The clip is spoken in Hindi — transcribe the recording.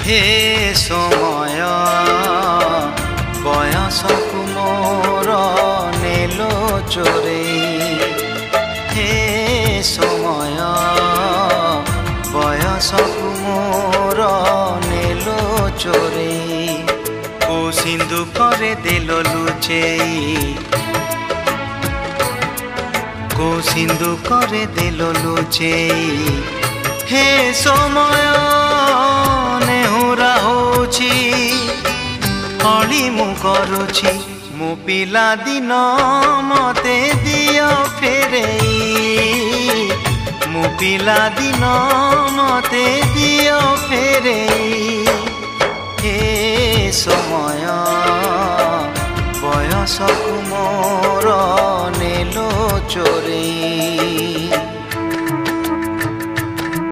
हे समय बयसकु मोर नेलो चोरेई हे समय बयसकु मोर नेलो चोरेई को सिंधु करे देलो लुचेई को सिंधु करे देलो लुचेई हे समय नेहुरा होछि हली मु करुछि मो पिला दिन मते दियो फेरेई मो पिला दिन मते दियो फेरेई हे समय बयसकु मोर नेलो चोरेई।